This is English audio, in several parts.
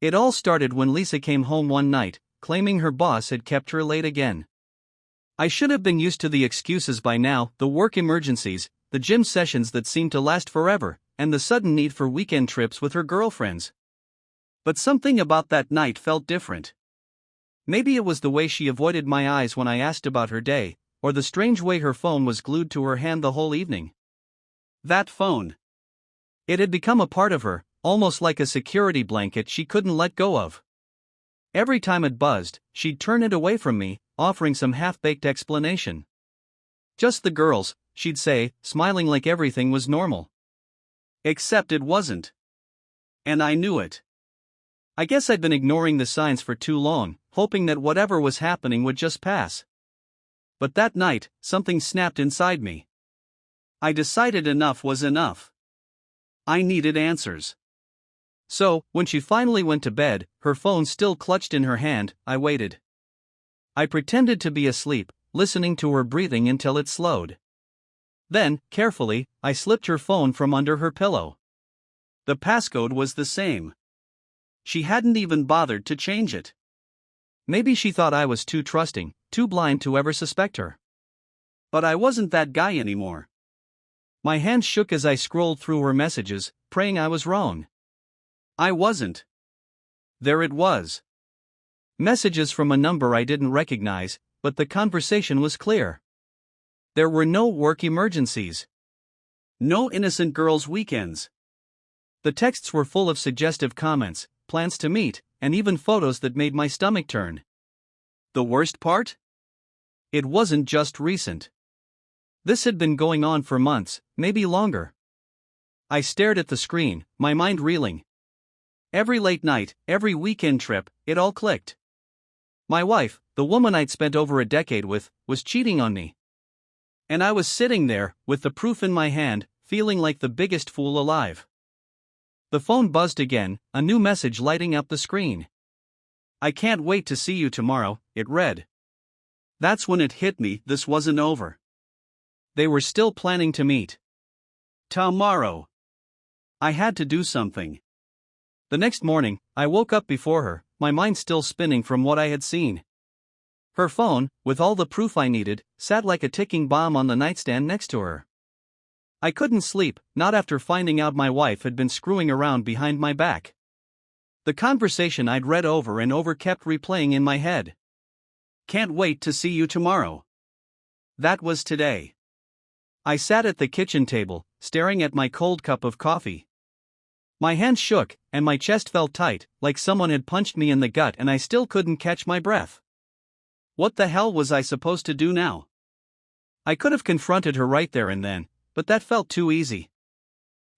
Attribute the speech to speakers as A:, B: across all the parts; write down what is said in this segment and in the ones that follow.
A: It all started when Lisa came home one night, claiming her boss had kept her late again. I should have been used to the excuses by now: the work emergencies, the gym sessions that seemed to last forever, and the sudden need for weekend trips with her girlfriends. But something about that night felt different. Maybe it was the way she avoided my eyes when I asked about her day, or the strange way her phone was glued to her hand the whole evening. That phone. It had become a part of her, almost like a security blanket she couldn't let go of. Every time it buzzed, she'd turn it away from me, offering some half-baked explanation. "Just the girls," she'd say, smiling like everything was normal. Except it wasn't. And I knew it. I guess I'd been ignoring the signs for too long, hoping that whatever was happening would just pass. But that night, something snapped inside me. I decided enough was enough. I needed answers. So, when she finally went to bed, her phone still clutched in her hand, I waited. I pretended to be asleep, listening to her breathing until it slowed. Then, carefully, I slipped her phone from under her pillow. The passcode was the same. She hadn't even bothered to change it. Maybe she thought I was too trusting, too blind to ever suspect her. But I wasn't that guy anymore. My hand shook as I scrolled through her messages, praying I was wrong. I wasn't. There it was. Messages from a number I didn't recognize, but the conversation was clear. There were no work emergencies. No innocent girls' weekends. The texts were full of suggestive comments, plans to meet, and even photos that made my stomach turn. The worst part? It wasn't just recent. This had been going on for months, maybe longer. I stared at the screen, my mind reeling. Every late night, every weekend trip, it all clicked. My wife, the woman I'd spent over a decade with, was cheating on me. And I was sitting there, with the proof in my hand, feeling like the biggest fool alive. The phone buzzed again, a new message lighting up the screen. "I can't wait to see you tomorrow," it read. That's when it hit me: this wasn't over. They were still planning to meet. Tomorrow. I had to do something. The next morning, I woke up before her, my mind still spinning from what I had seen. Her phone, with all the proof I needed, sat like a ticking bomb on the nightstand next to her. I couldn't sleep, not after finding out my wife had been screwing around behind my back. The conversation I'd read over and over kept replaying in my head. "Can't wait to see you tomorrow." That was today. I sat at the kitchen table, staring at my cold cup of coffee. My hands shook, and my chest felt tight, like someone had punched me in the gut, and I still couldn't catch my breath. What the hell was I supposed to do now? I could have confronted her right there and then, but that felt too easy.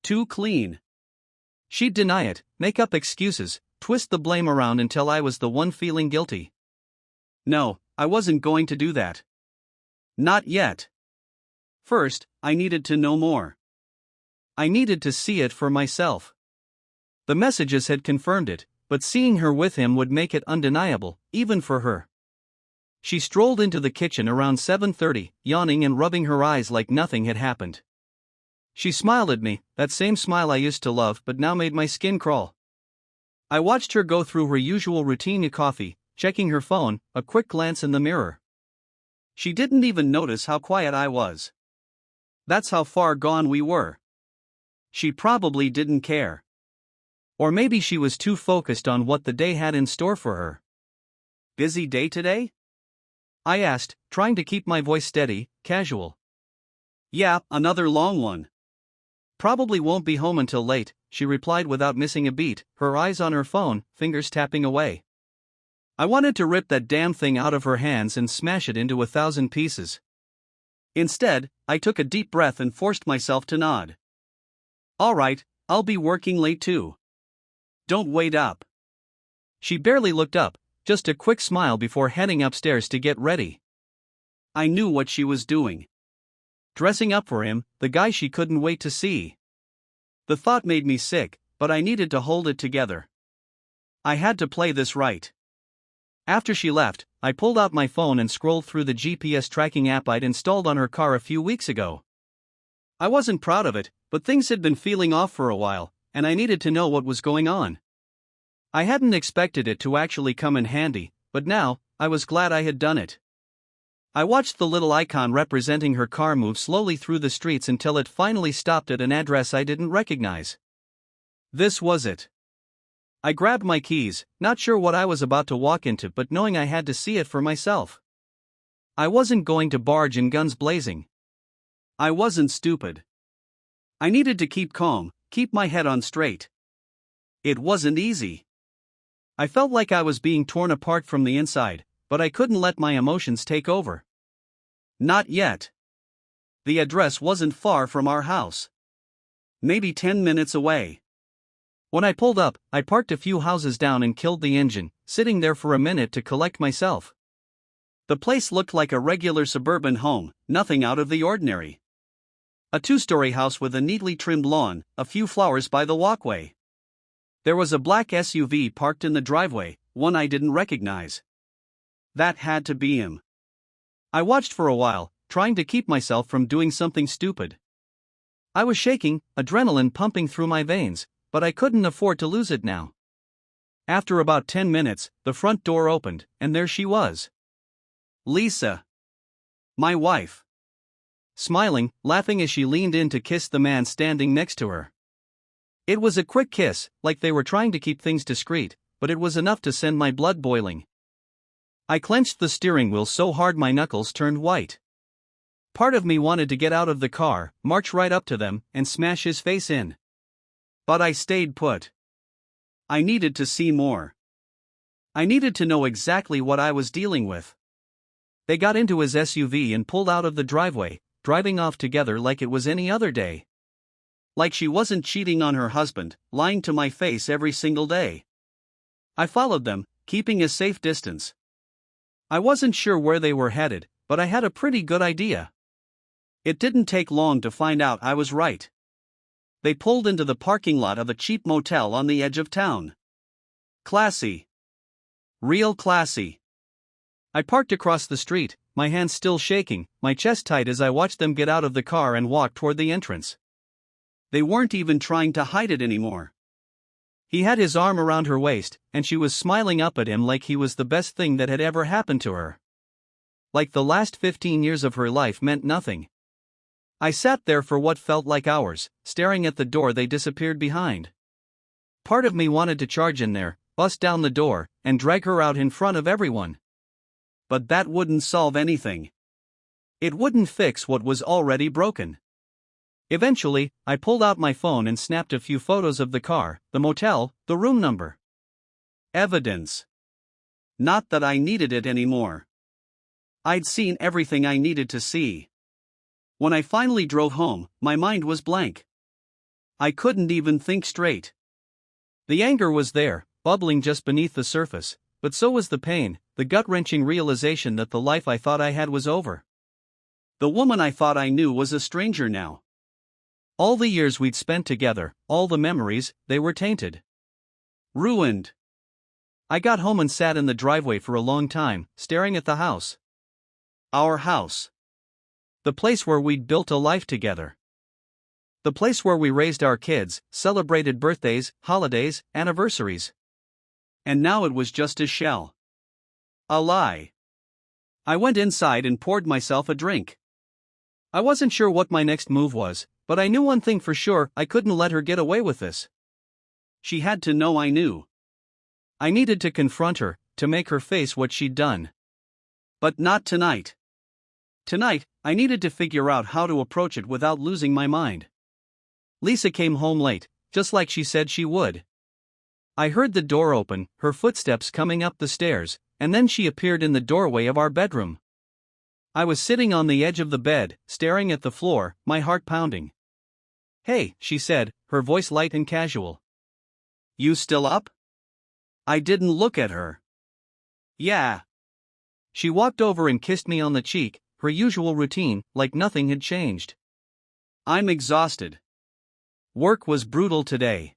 A: Too clean. She'd deny it, make up excuses, twist the blame around until I was the one feeling guilty. No, I wasn't going to do that. Not yet. First, I needed to know more. I needed to see it for myself. The messages had confirmed it, but seeing her with him would make it undeniable, even for her. She strolled into the kitchen around 7:30, yawning and rubbing her eyes like nothing had happened. She smiled at me, that same smile I used to love but now made my skin crawl. I watched her go through her usual routine of coffee, checking her phone, a quick glance in the mirror. She didn't even notice how quiet I was. That's how far gone we were. She probably didn't care. Or maybe she was too focused on what the day had in store for her. "Busy day today?" I asked, trying to keep my voice steady, casual. "Yeah, another long one." "Probably won't be home until late," she replied without missing a beat, her eyes on her phone, fingers tapping away. I wanted to rip that damn thing out of her hands and smash it into 1,000 pieces. Instead, I took a deep breath and forced myself to nod. "All right, I'll be working late too. Don't wait up." She barely looked up, just a quick smile before heading upstairs to get ready. I knew what she was doing. Dressing up for him, the guy she couldn't wait to see. The thought made me sick, but I needed to hold it together. I had to play this right. After she left, I pulled out my phone and scrolled through the GPS tracking app I'd installed on her car a few weeks ago. I wasn't proud of it, but things had been feeling off for a while, and I needed to know what was going on. I hadn't expected it to actually come in handy, but now, I was glad I had done it. I watched the little icon representing her car move slowly through the streets until it finally stopped at an address I didn't recognize. This was it. I grabbed my keys, not sure what I was about to walk into but knowing I had to see it for myself. I wasn't going to barge in guns blazing. I wasn't stupid. I needed to keep calm, keep my head on straight. It wasn't easy. I felt like I was being torn apart from the inside, but I couldn't let my emotions take over. Not yet. The address wasn't far from our house. Maybe 10 minutes away. When I pulled up, I parked a few houses down and killed the engine, sitting there for a minute to collect myself. The place looked like a regular suburban home, nothing out of the ordinary. A 2-story house with a neatly trimmed lawn, a few flowers by the walkway. There was a black SUV parked in the driveway, one I didn't recognize. That had to be him. I watched for a while, trying to keep myself from doing something stupid. I was shaking, adrenaline pumping through my veins, but I couldn't afford to lose it now. After about 10 minutes, the front door opened, and there she was. Lisa. My wife. Smiling, laughing as she leaned in to kiss the man standing next to her. It was a quick kiss, like they were trying to keep things discreet, but it was enough to send my blood boiling. I clenched the steering wheel so hard my knuckles turned white. Part of me wanted to get out of the car, march right up to them, and smash his face in. But I stayed put. I needed to see more. I needed to know exactly what I was dealing with. They got into his SUV and pulled out of the driveway, driving off together like it was any other day. Like she wasn't cheating on her husband, lying to my face every single day. I followed them, keeping a safe distance. I wasn't sure where they were headed, but I had a pretty good idea. It didn't take long to find out I was right. They pulled into the parking lot of a cheap motel on the edge of town. Classy. Real classy. I parked across the street, my hands still shaking, my chest tight as I watched them get out of the car and walk toward the entrance. They weren't even trying to hide it anymore. He had his arm around her waist, and she was smiling up at him like he was the best thing that had ever happened to her. Like the last 15 years of her life meant nothing. I sat there for what felt like hours, staring at the door they disappeared behind. Part of me wanted to charge in there, bust down the door, and drag her out in front of everyone. But that wouldn't solve anything. It wouldn't fix what was already broken. Eventually, I pulled out my phone and snapped a few photos of the car, the motel, the room number. Evidence. Not that I needed it anymore. I'd seen everything I needed to see. When I finally drove home, my mind was blank. I couldn't even think straight. The anger was there, bubbling just beneath the surface, but so was the pain, the gut-wrenching realization that the life I thought I had was over. The woman I thought I knew was a stranger now. All the years we'd spent together, all the memories, they were tainted. Ruined. I got home and sat in the driveway for a long time, staring at the house. Our house. The place where we'd built a life together. The place where we raised our kids, celebrated birthdays, holidays, anniversaries. And now it was just a shell. A lie. I went inside and poured myself a drink. I wasn't sure what my next move was, but I knew one thing for sure: I couldn't let her get away with this. She had to know I knew. I needed to confront her, to make her face what she'd done. But not tonight. Tonight, I needed to figure out how to approach it without losing my mind. Lisa came home late, just like she said she would. I heard the door open, her footsteps coming up the stairs, and then she appeared in the doorway of our bedroom. I was sitting on the edge of the bed, staring at the floor, my heart pounding. "Hey," she said, her voice light and casual. "You still up?" I didn't look at her. "Yeah." She walked over and kissed me on the cheek, her usual routine, like nothing had changed. "I'm exhausted. Work was brutal today."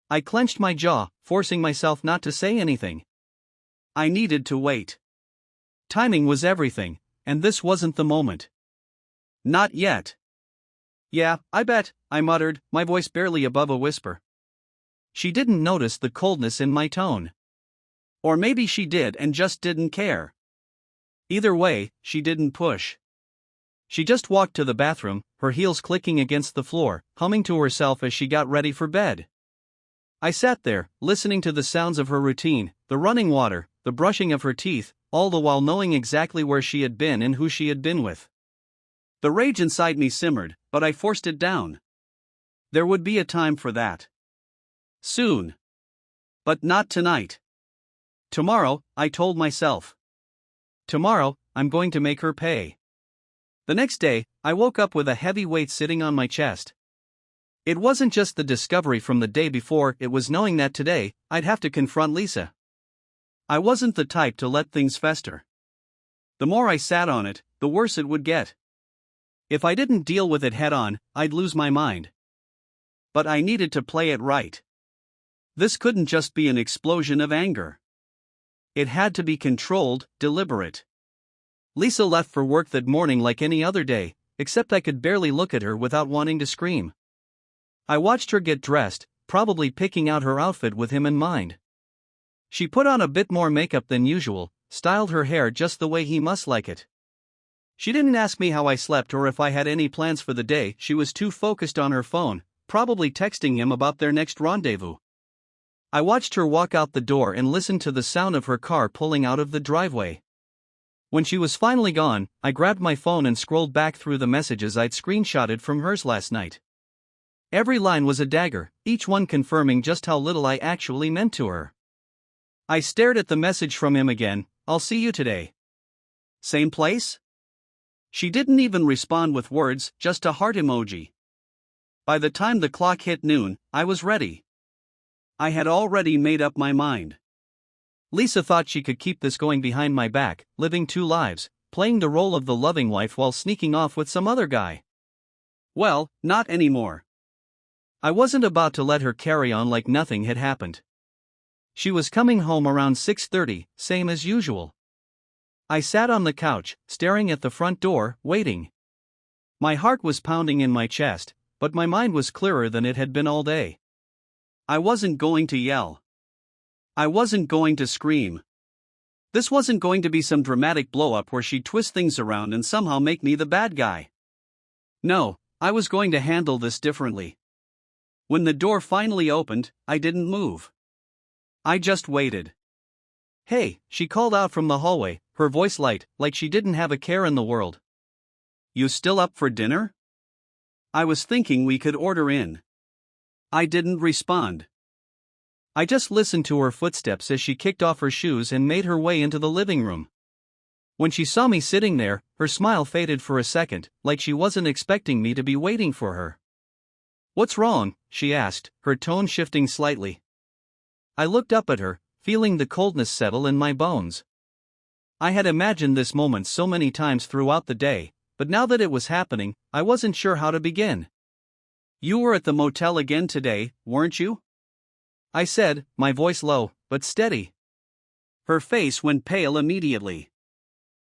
A: I clenched my jaw, forcing myself not to say anything. I needed to wait. Timing was everything, and this wasn't the moment. Not yet. "Yeah, I bet," I muttered, my voice barely above a whisper. She didn't notice the coldness in my tone. Or maybe she did and just didn't care. Either way, she didn't push. She just walked to the bathroom, her heels clicking against the floor, humming to herself as she got ready for bed. I sat there, listening to the sounds of her routine, the running water, the brushing of her teeth, all the while knowing exactly where she had been and who she had been with. The rage inside me simmered, but I forced it down. There would be a time for that. Soon. But not tonight. Tomorrow, I told myself. Tomorrow, I'm going to make her pay. The next day, I woke up with a heavy weight sitting on my chest. It wasn't just the discovery from the day before, it was knowing that today, I'd have to confront Lisa. I wasn't the type to let things fester. The more I sat on it, the worse it would get. If I didn't deal with it head on, I'd lose my mind. But I needed to play it right. This couldn't just be an explosion of anger. It had to be controlled, deliberate. Lisa left for work that morning like any other day, except I could barely look at her without wanting to scream. I watched her get dressed, probably picking out her outfit with him in mind. She put on a bit more makeup than usual, styled her hair just the way he must like it. She didn't ask me how I slept or if I had any plans for the day. She was too focused on her phone, probably texting him about their next rendezvous. I watched her walk out the door and listened to the sound of her car pulling out of the driveway. When she was finally gone, I grabbed my phone and scrolled back through the messages I'd screenshotted from hers last night. Every line was a dagger, each one confirming just how little I actually meant to her. I stared at the message from him again, "I'll see you today." Same place? She didn't even respond with words, just a heart emoji. By the time the clock hit noon, I was ready. I had already made up my mind. Lisa thought she could keep this going behind my back, living two lives, playing the role of the loving wife while sneaking off with some other guy. Well, not anymore. I wasn't about to let her carry on like nothing had happened. She was coming home around 6:30, same as usual. I sat on the couch, staring at the front door, waiting. My heart was pounding in my chest, but my mind was clearer than it had been all day. I wasn't going to yell. I wasn't going to scream. This wasn't going to be some dramatic blow-up where she'd twist things around and somehow make me the bad guy. No, I was going to handle this differently. When the door finally opened, I didn't move. I just waited. "Hey," she called out from the hallway, her voice light, like she didn't have a care in the world. "You still up for dinner?" I was thinking we could order in. I didn't respond. I just listened to her footsteps as she kicked off her shoes and made her way into the living room. When she saw me sitting there, her smile faded for a second, like she wasn't expecting me to be waiting for her. "What's wrong?" she asked, her tone shifting slightly. I looked up at her, feeling the coldness settle in my bones. I had imagined this moment so many times throughout the day, but now that it was happening, I wasn't sure how to begin. "You were at the motel again today, weren't you?" I said, my voice low, but steady. Her face went pale immediately.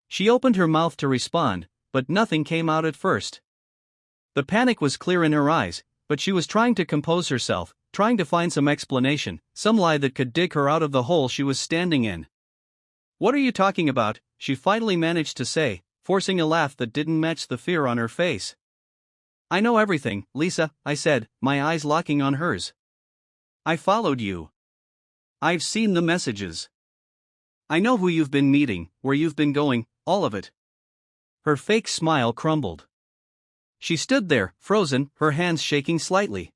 A: She opened her mouth to respond, but nothing came out at first. The panic was clear in her eyes, but she was trying to compose herself, trying to find some explanation, some lie that could dig her out of the hole she was standing in. "What are you talking about?" she finally managed to say, forcing a laugh that didn't match the fear on her face. "I know everything, Lisa," I said, my eyes locking on hers. "I followed you. I've seen the messages. I know who you've been meeting, where you've been going, all of it." Her fake smile crumbled. She stood there, frozen, her hands shaking slightly.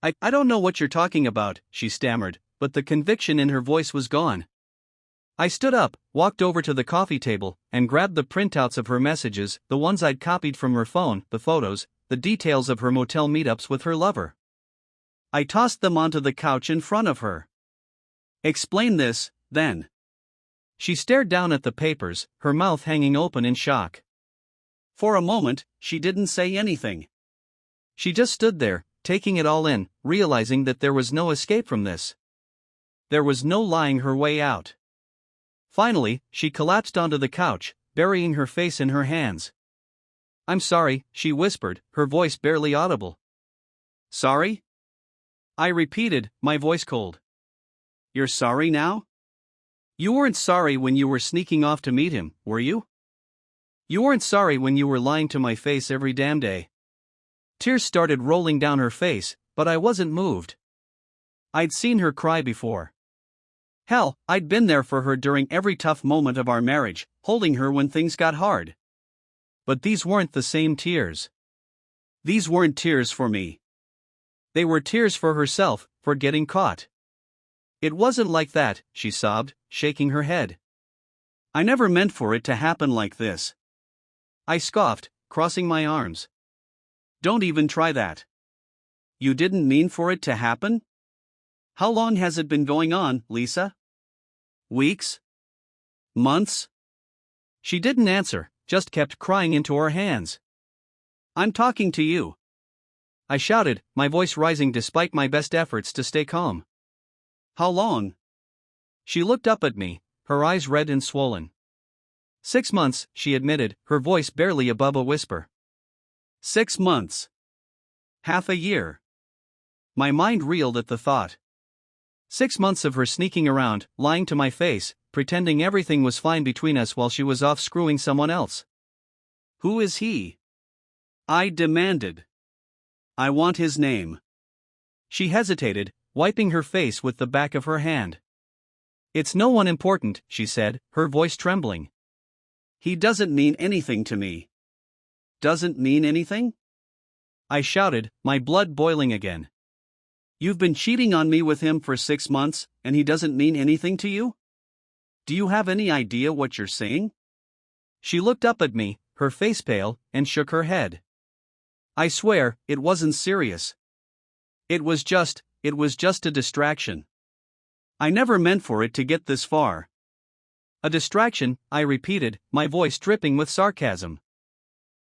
A: I don't know what you're talking about," she stammered, but the conviction in her voice was gone. I stood up, walked over to the coffee table, and grabbed the printouts of her messages, the ones I'd copied from her phone, the photos, the details of her motel meetups with her lover. I tossed them onto the couch in front of her. "Explain this, then." She stared down at the papers, her mouth hanging open in shock. For a moment, she didn't say anything. She just stood there, taking it all in, realizing that there was no escape from this. There was no lying her way out. Finally, she collapsed onto the couch, burying her face in her hands. "I'm sorry," she whispered, her voice barely audible. "Sorry?" I repeated, my voice cold. You're sorry now? You weren't sorry when you were sneaking off to meet him, were you? You weren't sorry when you were lying to my face every damn day. Tears started rolling down her face, but I wasn't moved. I'd seen her cry before. Hell, I'd been there for her during every tough moment of our marriage, holding her when things got hard. But these weren't the same tears. These weren't tears for me. They were tears for herself, for getting caught. It wasn't like that, she sobbed, shaking her head. I never meant for it to happen like this. I scoffed, crossing my arms. Don't even try that. You didn't mean for it to happen? How long has it been going on, Lisa? Weeks? Months? She didn't answer, just kept crying into her hands. I'm talking to you. I shouted, my voice rising despite my best efforts to stay calm. How long? She looked up at me, her eyes red and swollen. 6 months, she admitted, her voice barely above a whisper. 6 months. Half a year. My mind reeled at the thought. 6 months of her sneaking around, lying to my face, pretending everything was fine between us while she was off screwing someone else. Who is he? I demanded. I want his name. She hesitated, wiping her face with the back of her hand. It's no one important, she said, her voice trembling. He doesn't mean anything to me. Doesn't mean anything? I shouted, my blood boiling again. You've been cheating on me with him for 6 months, and he doesn't mean anything to you? Do you have any idea what you're saying? She looked up at me, her face pale, and shook her head. I swear, it wasn't serious. It was just a distraction. I never meant for it to get this far. A distraction, I repeated, my voice dripping with sarcasm.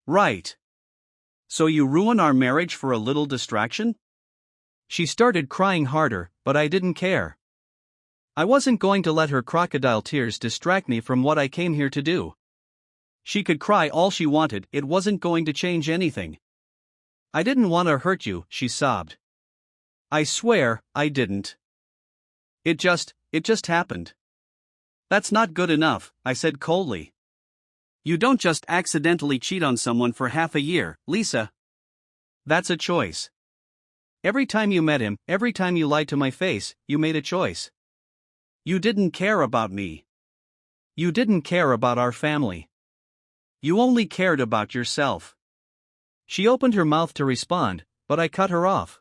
A: Right. So you ruin our marriage for a little distraction? She started crying harder, but I didn't care. I wasn't going to let her crocodile tears distract me from what I came here to do. She could cry all she wanted, it wasn't going to change anything. I didn't want to hurt you, she sobbed. I swear, I didn't. It just happened. That's not good enough, I said coldly. You don't just accidentally cheat on someone for half a year, Lisa. That's a choice. Every time you met him, every time you lied to my face, you made a choice. You didn't care about me. You didn't care about our family. You only cared about yourself. She opened her mouth to respond, but I cut her off.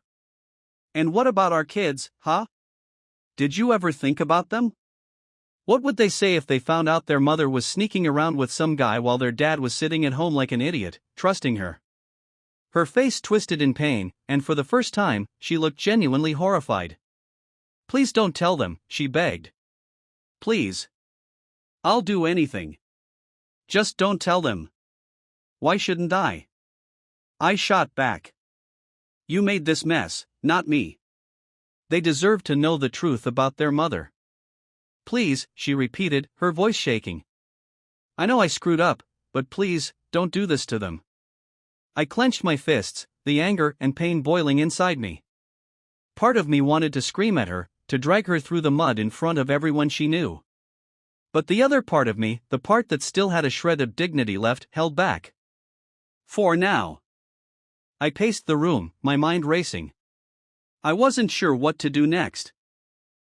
A: And what about our kids, huh? Did you ever think about them? What would they say if they found out their mother was sneaking around with some guy while their dad was sitting at home like an idiot, trusting her? Her face twisted in pain, and for the first time, she looked genuinely horrified. Please don't tell them, she begged. Please. I'll do anything. Just don't tell them. Why shouldn't I? I shot back. You made this mess, not me. They deserve to know the truth about their mother. Please, she repeated, her voice shaking. I know I screwed up, but please, don't do this to them. I clenched my fists, the anger and pain boiling inside me. Part of me wanted to scream at her, to drag her through the mud in front of everyone she knew. But the other part of me, the part that still had a shred of dignity left, held back. For now. I paced the room, my mind racing. I wasn't sure what to do next.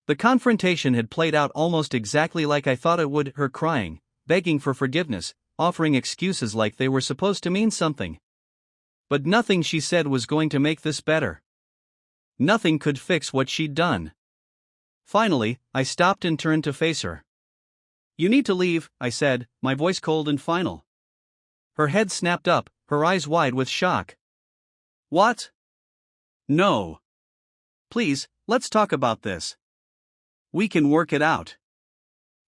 A: The confrontation had played out almost exactly like I thought it would, her crying, begging for forgiveness, offering excuses like they were supposed to mean something. But nothing she said was going to make this better. Nothing could fix what she'd done. Finally, I stopped and turned to face her. You need to leave, I said, my voice cold and final. Her head snapped up, her eyes wide with shock. What? No. Please, let's talk about this. We can work it out.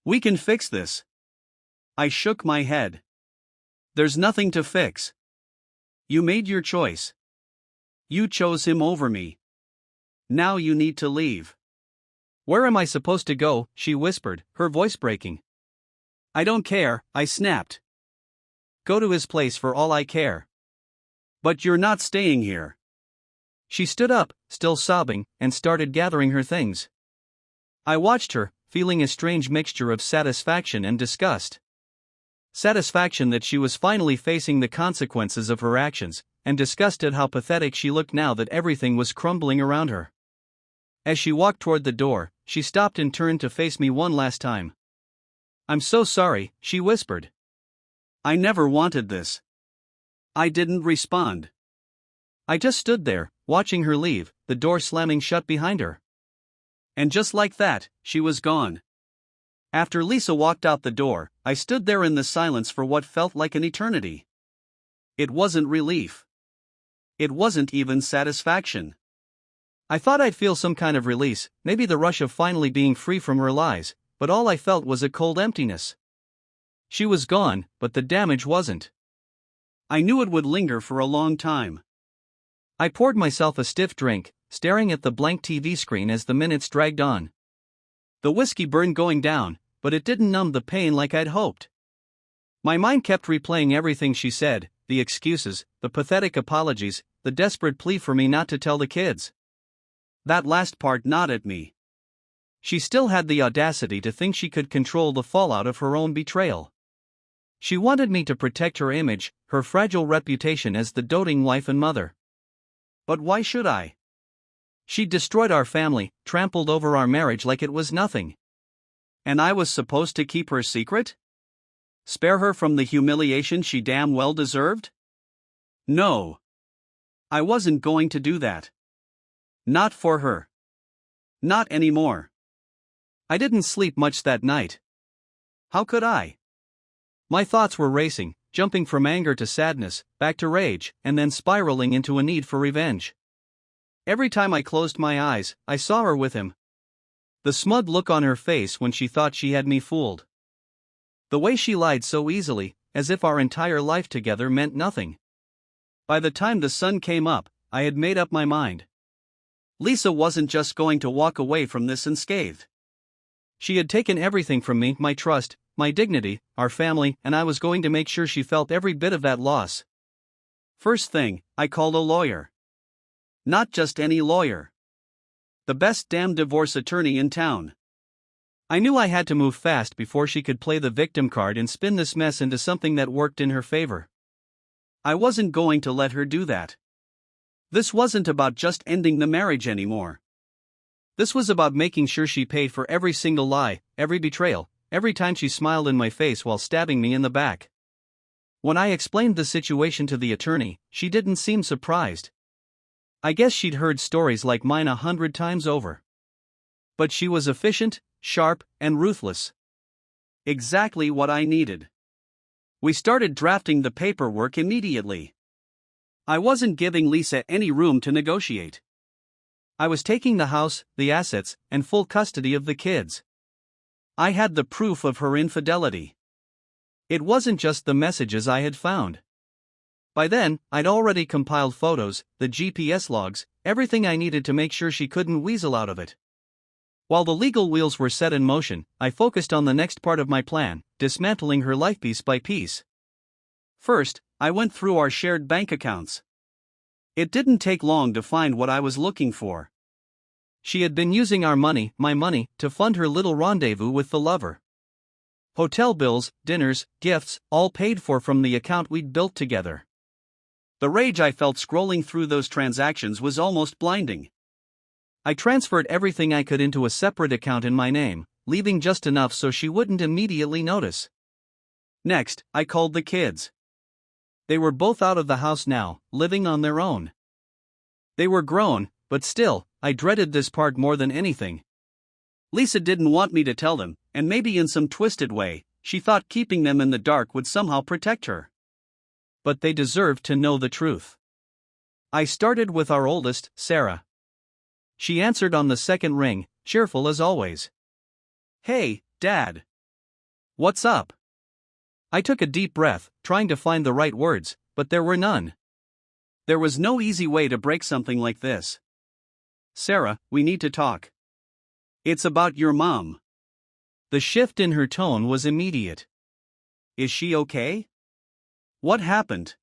A: We can fix this. I shook my head. There's nothing to fix. You made your choice. You chose him over me. Now you need to leave. Where am I supposed to go? She whispered, her voice breaking. I don't care, I snapped. Go to his place for all I care. But you're not staying here. She stood up, still sobbing, and started gathering her things. I watched her, feeling a strange mixture of satisfaction and disgust. Satisfaction that she was finally facing the consequences of her actions, and disgust at how pathetic she looked now that everything was crumbling around her. As she walked toward the door, she stopped and turned to face me one last time. "I'm so sorry," she whispered. "I never wanted this." I didn't respond. I just stood there, watching her leave, the door slamming shut behind her. And just like that, she was gone. After Lisa walked out the door, I stood there in the silence for what felt like an eternity. It wasn't relief. It wasn't even satisfaction. I thought I'd feel some kind of release, maybe the rush of finally being free from her lies, but all I felt was a cold emptiness. She was gone, but the damage wasn't. I knew it would linger for a long time. I poured myself a stiff drink, staring at the blank TV screen as the minutes dragged on. The whiskey burned going down, but it didn't numb the pain like I'd hoped. My mind kept replaying everything she said, the excuses, the pathetic apologies, the desperate plea for me not to tell the kids. That last part gnawed at me. She still had the audacity to think she could control the fallout of her own betrayal. She wanted me to protect her image, her fragile reputation as the doting wife and mother. But why should I? She'd destroyed our family, trampled over our marriage like it was nothing. And I was supposed to keep her secret? Spare her from the humiliation she damn well deserved? No. I wasn't going to do that. Not for her. Not anymore. I didn't sleep much that night. How could I? My thoughts were racing, jumping from anger to sadness, back to rage, and then spiraling into a need for revenge. Every time I closed my eyes, I saw her with him. The smug look on her face when she thought she had me fooled. The way she lied so easily, as if our entire life together meant nothing. By the time the sun came up, I had made up my mind. Lisa wasn't just going to walk away from this unscathed. She had taken everything from me, my trust, my dignity, our family, and I was going to make sure she felt every bit of that loss. First thing, I called a lawyer. Not just any lawyer. The best damn divorce attorney in town. I knew I had to move fast before she could play the victim card and spin this mess into something that worked in her favor. I wasn't going to let her do that. This wasn't about just ending the marriage anymore. This was about making sure she paid for every single lie, every betrayal, every time she smiled in my face while stabbing me in the back. When I explained the situation to the attorney, she didn't seem surprised. I guess she'd heard stories like mine 100 times over. But she was efficient, sharp, and ruthless. Exactly what I needed. We started drafting the paperwork immediately. I wasn't giving Lisa any room to negotiate. I was taking the house, the assets, and full custody of the kids. I had the proof of her infidelity. It wasn't just the messages I had found. By then, I'd already compiled photos, the GPS logs, everything I needed to make sure she couldn't weasel out of it. While the legal wheels were set in motion, I focused on the next part of my plan, dismantling her life piece by piece. First, I went through our shared bank accounts. It didn't take long to find what I was looking for. She had been using our money, my money, to fund her little rendezvous with the lover. Hotel bills, dinners, gifts, all paid for from the account we'd built together. The rage I felt scrolling through those transactions was almost blinding. I transferred everything I could into a separate account in my name, leaving just enough so she wouldn't immediately notice. Next, I called the kids. They were both out of the house now, living on their own. They were grown, but still, I dreaded this part more than anything. Lisa didn't want me to tell them, and maybe in some twisted way, she thought keeping them in the dark would somehow protect her. But they deserved to know the truth. I started with our oldest, Sarah. She answered on the second ring, cheerful as always. "Hey, Dad. What's up?" I took a deep breath, trying to find the right words, but there were none. There was no easy way to break something like this. "Sarah, we need to talk. It's about your mom." The shift in her tone was immediate. "Is she okay? What happened?"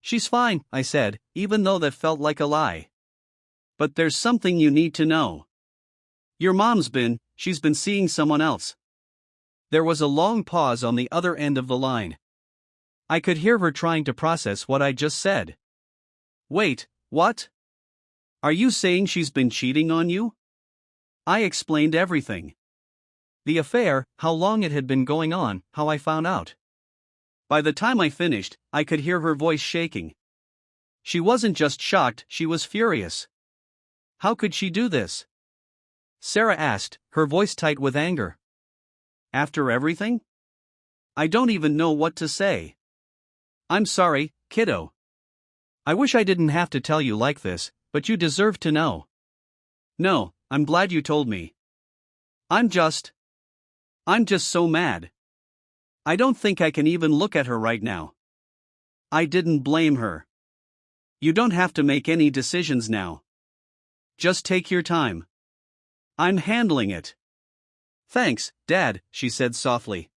A: "She's fine," I said, even though that felt like a lie. But there's something you need to know. She's been seeing someone else. There was a long pause on the other end of the line. I could hear her trying to process what I just said. Wait, what? Are you saying she's been cheating on you? I explained everything. The affair, how long it had been going on, how I found out. By the time I finished, I could hear her voice shaking. She wasn't just shocked, she was furious. How could she do this? Sarah asked, her voice tight with anger. After everything? I don't even know what to say. I'm sorry, kiddo. I wish I didn't have to tell you like this, but you deserve to know. No, I'm glad you told me. I'm just so mad. I don't think I can even look at her right now. I didn't blame her. You don't have to make any decisions now. Just take your time. I'm handling it. Thanks, Dad, she said softly.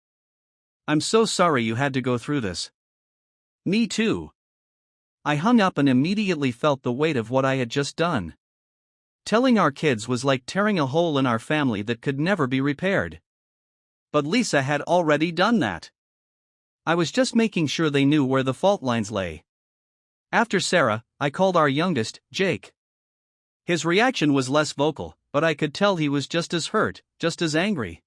A: I'm so sorry you had to go through this. Me too. I hung up and immediately felt the weight of what I had just done. Telling our kids was like tearing a hole in our family that could never be repaired. But Lisa had already done that. I was just making sure they knew where the fault lines lay. After Sarah, I called our youngest, Jake. His reaction was less vocal, but I could tell he was just as hurt, just as angry.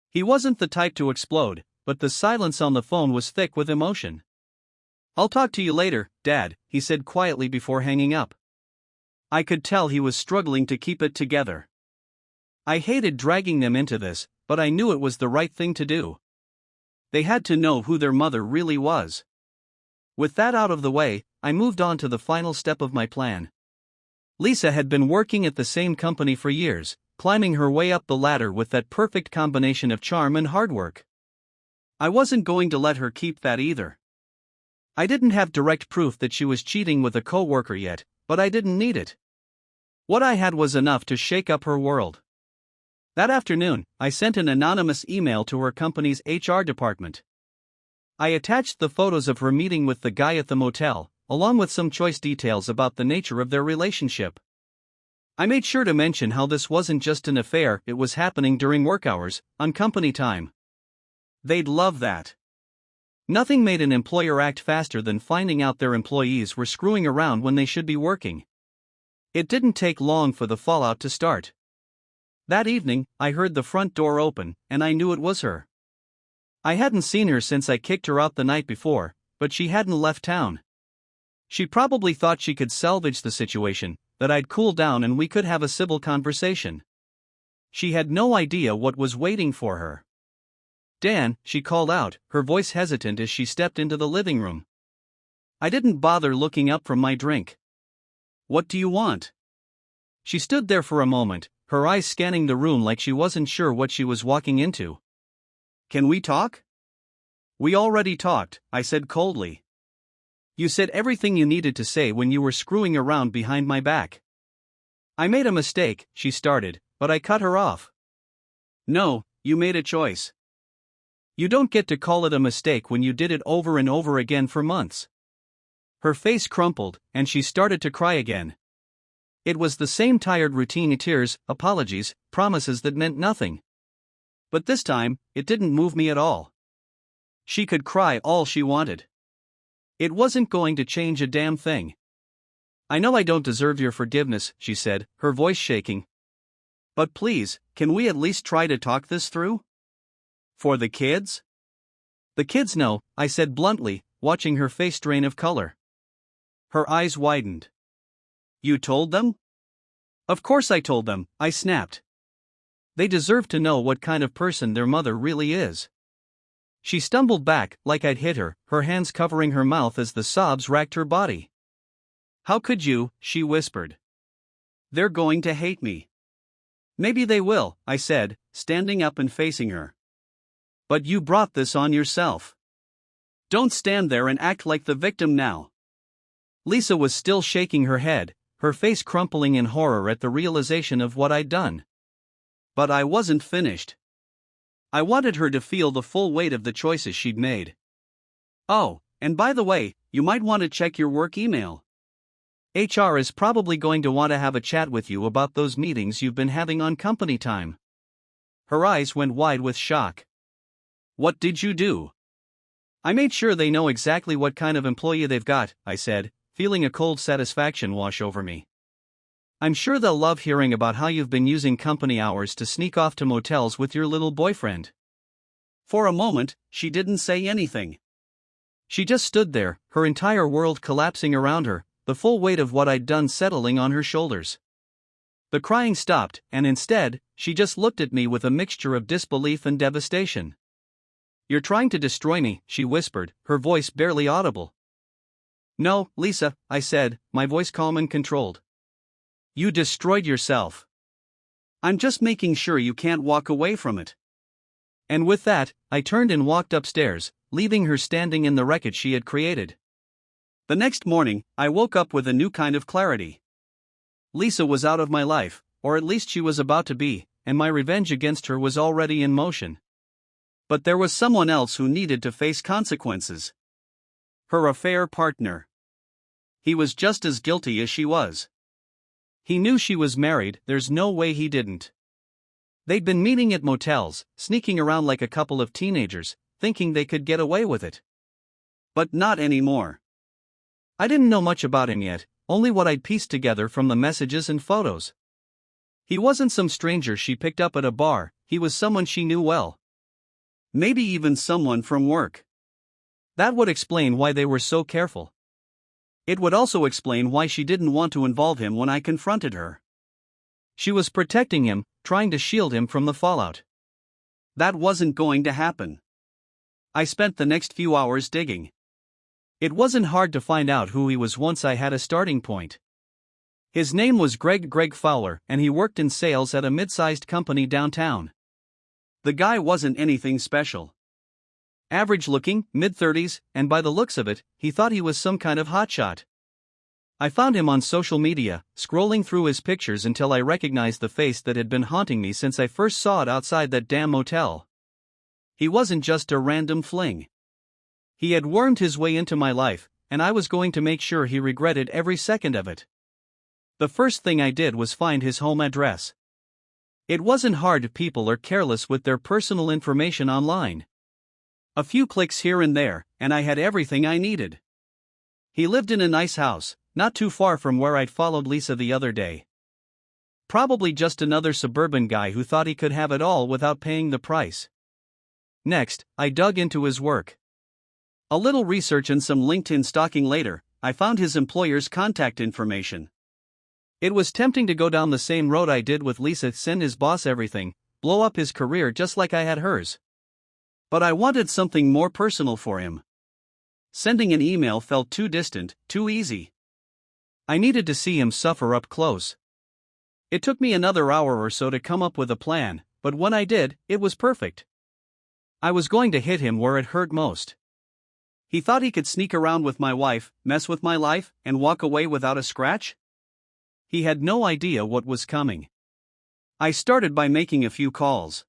A: He wasn't the type to explode, but the silence on the phone was thick with emotion. I'll talk to you later, Dad, he said quietly before hanging up. I could tell he was struggling to keep it together. I hated dragging them into this, but I knew it was the right thing to do. They had to know who their mother really was. With that out of the way, I moved on to the final step of my plan. Lisa had been working at the same company for years, climbing her way up the ladder with that perfect combination of charm and hard work. I wasn't going to let her keep that either. I didn't have direct proof that she was cheating with a coworker yet, but I didn't need it. What I had was enough to shake up her world. That afternoon, I sent an anonymous email to her company's HR department. I attached the photos of her meeting with the guy at the motel, along with some choice details about the nature of their relationship. I made sure to mention how this wasn't just an affair, it was happening during work hours, on company time. They'd love that. Nothing made an employer act faster than finding out their employees were screwing around when they should be working. It didn't take long for the fallout to start. That evening, I heard the front door open, and I knew it was her. I hadn't seen her since I kicked her out the night before, but she hadn't left town. She probably thought she could salvage the situation, that I'd cool down and we could have a civil conversation. She had no idea what was waiting for her. Dan, she called out, her voice hesitant as she stepped into the living room. I didn't bother looking up from my drink. What do you want? She stood there for a moment, her eyes scanning the room like she wasn't sure what she was walking into. Can we talk? We already talked, I said coldly. You said everything you needed to say when you were screwing around behind my back. I made a mistake, she started, but I cut her off. No, you made a choice. You don't get to call it a mistake when you did it over and over again for months. Her face crumpled, and she started to cry again. It was the same tired routine: tears, apologies, promises that meant nothing. But this time, it didn't move me at all. She could cry all she wanted. It wasn't going to change a damn thing. I know I don't deserve your forgiveness, she said, her voice shaking. But please, can we at least try to talk this through? For the kids? The kids know, I said bluntly, watching her face drain of color. Her eyes widened. You told them? Of course I told them, I snapped. They deserve to know what kind of person their mother really is. She stumbled back, like I'd hit her, her hands covering her mouth as the sobs racked her body. How could you, she whispered. They're going to hate me. Maybe they will, I said, standing up and facing her. But you brought this on yourself. Don't stand there and act like the victim now. Lisa was still shaking her head, her face crumpling in horror at the realization of what I'd done. But I wasn't finished. I wanted her to feel the full weight of the choices she'd made. Oh, and by the way, you might want to check your work email. HR is probably going to want to have a chat with you about those meetings you've been having on company time. Her eyes went wide with shock. What did you do? I made sure they know exactly what kind of employee they've got, I said, feeling a cold satisfaction wash over me. I'm sure they'll love hearing about how you've been using company hours to sneak off to motels with your little boyfriend. For a moment, she didn't say anything. She just stood there, her entire world collapsing around her, the full weight of what I'd done settling on her shoulders. The crying stopped, and instead, she just looked at me with a mixture of disbelief and devastation. You're trying to destroy me, she whispered, her voice barely audible. No, Lisa, I said, my voice calm and controlled. You destroyed yourself. I'm just making sure you can't walk away from it. And with that, I turned and walked upstairs, leaving her standing in the wreckage she had created. The next morning, I woke up with a new kind of clarity. Lisa was out of my life, or at least she was about to be, and my revenge against her was already in motion. But there was someone else who needed to face consequences. Her affair partner. He was just as guilty as she was. He knew she was married, there's no way he didn't. They'd been meeting at motels, sneaking around like a couple of teenagers, thinking they could get away with it. But not anymore. I didn't know much about him yet, only what I'd pieced together from the messages and photos. He wasn't some stranger she picked up at a bar, he was someone she knew well. Maybe even someone from work. That would explain why they were so careful. It would also explain why she didn't want to involve him when I confronted her. She was protecting him, trying to shield him from the fallout. That wasn't going to happen. I spent the next few hours digging. It wasn't hard to find out who he was once I had a starting point. His name was Greg Fowler, and he worked in sales at a mid-sized company downtown. The guy wasn't anything special. Average looking, mid-30s, and by the looks of it, he thought he was some kind of hotshot. I found him on social media, scrolling through his pictures until I recognized the face that had been haunting me since I first saw it outside that damn motel. He wasn't just a random fling. He had wormed his way into my life, and I was going to make sure he regretted every second of it. The first thing I did was find his home address. It wasn't hard, people are careless with their personal information online. A few clicks here and there, and I had everything I needed. He lived in a nice house, not too far from where I'd followed Lisa the other day. Probably just another suburban guy who thought he could have it all without paying the price. Next, I dug into his work. A little research and some LinkedIn stalking later, I found his employer's contact information. It was tempting to go down the same road I did with Lisa, send his boss everything, blow up his career just like I had hers. But I wanted something more personal for him. Sending an email felt too distant, too easy. I needed to see him suffer up close. It took me another hour or so to come up with a plan, but when I did, it was perfect. I was going to hit him where it hurt most. He thought he could sneak around with my wife, mess with my life, and walk away without a scratch? He had no idea what was coming. I started by making a few calls.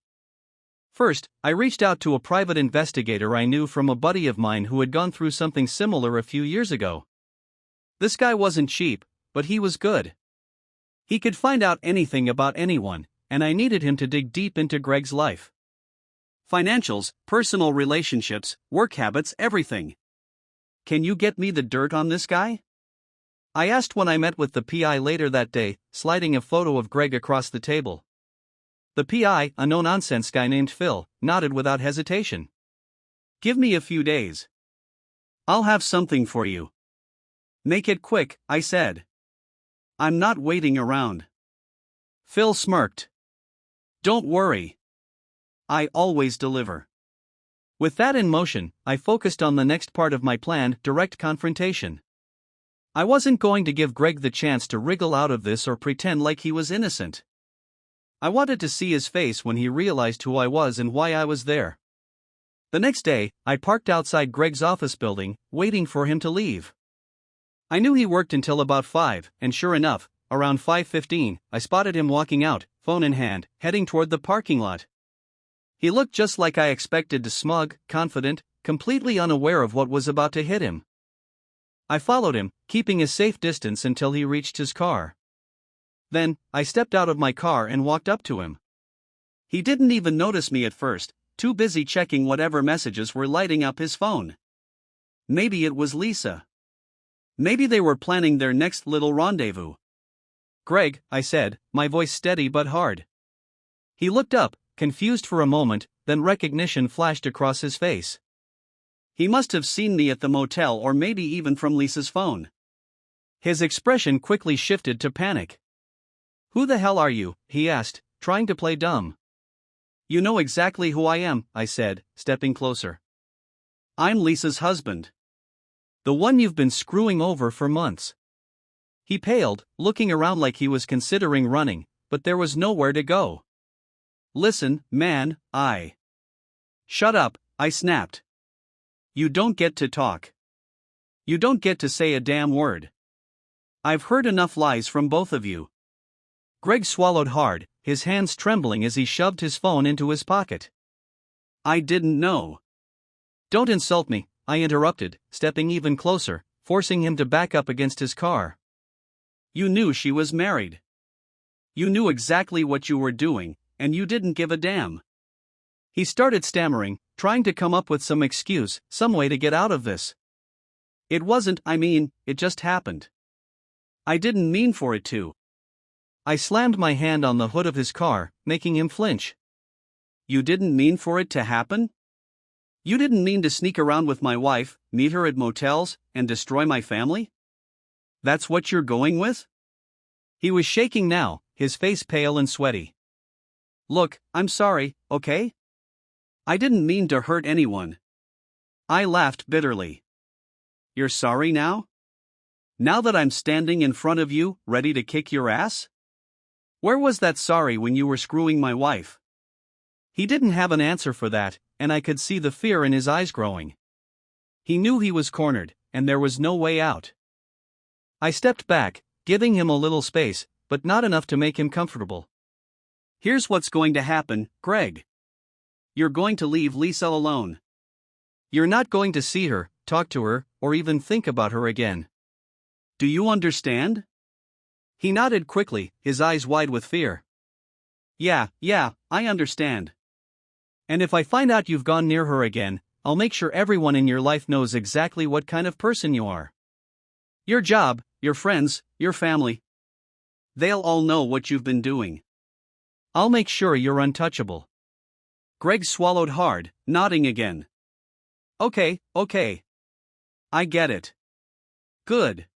A: First, I reached out to a private investigator I knew from a buddy of mine who had gone through something similar a few years ago. This guy wasn't cheap, but he was good. He could find out anything about anyone, and I needed him to dig deep into Greg's life. Financials, personal relationships, work habits, everything. Can you get me the dirt on this guy? I asked when I met with the PI later that day, sliding a photo of Greg across the table. The PI, a no-nonsense guy named Phil, nodded without hesitation. Give me a few days. I'll have something for you. Make it quick, I said. I'm not waiting around. Phil smirked. Don't worry. I always deliver. With that in motion, I focused on the next part of my plan, direct confrontation. I wasn't going to give Greg the chance to wriggle out of this or pretend like he was innocent. I wanted to see his face when he realized who I was and why I was there. The next day, I parked outside Greg's office building, waiting for him to leave. I knew he worked until about 5, and sure enough, around 5:15, I spotted him walking out, phone in hand, heading toward the parking lot. He looked just like I expected, smug, confident, completely unaware of what was about to hit him. I followed him, keeping a safe distance until he reached his car. Then, I stepped out of my car and walked up to him. He didn't even notice me at first, too busy checking whatever messages were lighting up his phone. Maybe it was Lisa. Maybe they were planning their next little rendezvous. "Greg," I said, my voice steady but hard. He looked up, confused for a moment, then recognition flashed across his face. He must have seen me at the motel or maybe even from Lisa's phone. His expression quickly shifted to panic. "Who the hell are you?" he asked, trying to play dumb. "You know exactly who I am," I said, stepping closer. "I'm Lisa's husband. The one you've been screwing over for months." He paled, looking around like he was considering running, but there was nowhere to go. "Listen, man, Shut up," I snapped. "You don't get to talk. You don't get to say a damn word. I've heard enough lies from both of you." Greg swallowed hard, his hands trembling as he shoved his phone into his pocket. "I didn't know." "Don't insult me," I interrupted, stepping even closer, forcing him to back up against his car. "You knew she was married. You knew exactly what you were doing, and you didn't give a damn." He started stammering, trying to come up with some excuse, some way to get out of this. "It it just happened. I didn't mean for it to." I slammed my hand on the hood of his car, making him flinch. "You didn't mean for it to happen? You didn't mean to sneak around with my wife, meet her at motels, and destroy my family? That's what you're going with?" He was shaking now, his face pale and sweaty. "Look, I'm sorry, okay? I didn't mean to hurt anyone." I laughed bitterly. "You're sorry now? Now that I'm standing in front of you, ready to kick your ass? Where was that sorry when you were screwing my wife?" He didn't have an answer for that, and I could see the fear in his eyes growing. He knew he was cornered, and there was no way out. I stepped back, giving him a little space, but not enough to make him comfortable. "Here's what's going to happen, Greg. You're going to leave Lisa alone. You're not going to see her, talk to her, or even think about her again. Do you understand?" He nodded quickly, his eyes wide with fear. Yeah, I understand. And if I find out you've gone near her again, I'll make sure everyone in your life knows exactly what kind of person you are. Your job, your friends, your family. They'll all know what you've been doing. I'll make sure you're untouchable." Greg swallowed hard, nodding again. Okay. I get it. Good."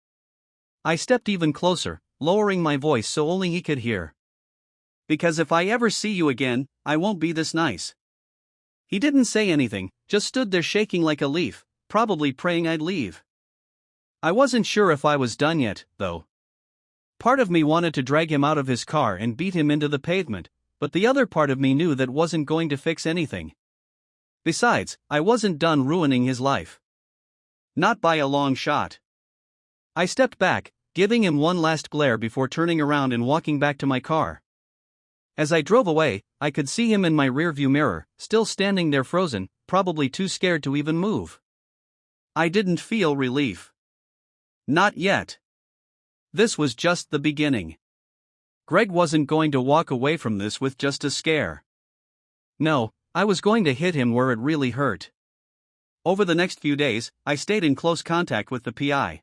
A: I stepped even closer, lowering my voice so only he could hear. "Because if I ever see you again, I won't be this nice." He didn't say anything, just stood there shaking like a leaf, probably praying I'd leave. I wasn't sure if I was done yet, though. Part of me wanted to drag him out of his car and beat him into the pavement, but the other part of me knew that wasn't going to fix anything. Besides, I wasn't done ruining his life. Not by a long shot. I stepped back, giving him one last glare before turning around and walking back to my car. As I drove away, I could see him in my rearview mirror, still standing there frozen, probably too scared to even move. I didn't feel relief. Not yet. This was just the beginning. Greg wasn't going to walk away from this with just a scare. No, I was going to hit him where it really hurt. Over the next few days, I stayed in close contact with the PI.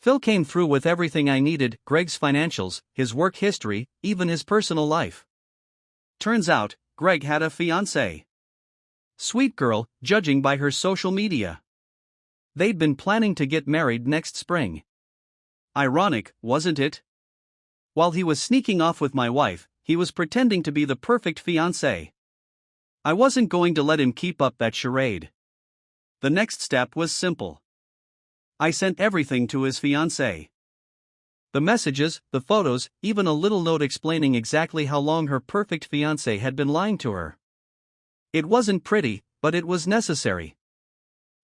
A: Phil came through with everything I needed: Greg's financials, his work history, even his personal life. Turns out, Greg had a fiancée. Sweet girl, judging by her social media. They'd been planning to get married next spring. Ironic, wasn't it? While he was sneaking off with my wife, he was pretending to be the perfect fiancé. I wasn't going to let him keep up that charade. The next step was simple. I sent everything to his fiancée. The messages, the photos, even a little note explaining exactly how long her perfect fiancé had been lying to her. It wasn't pretty, but it was necessary.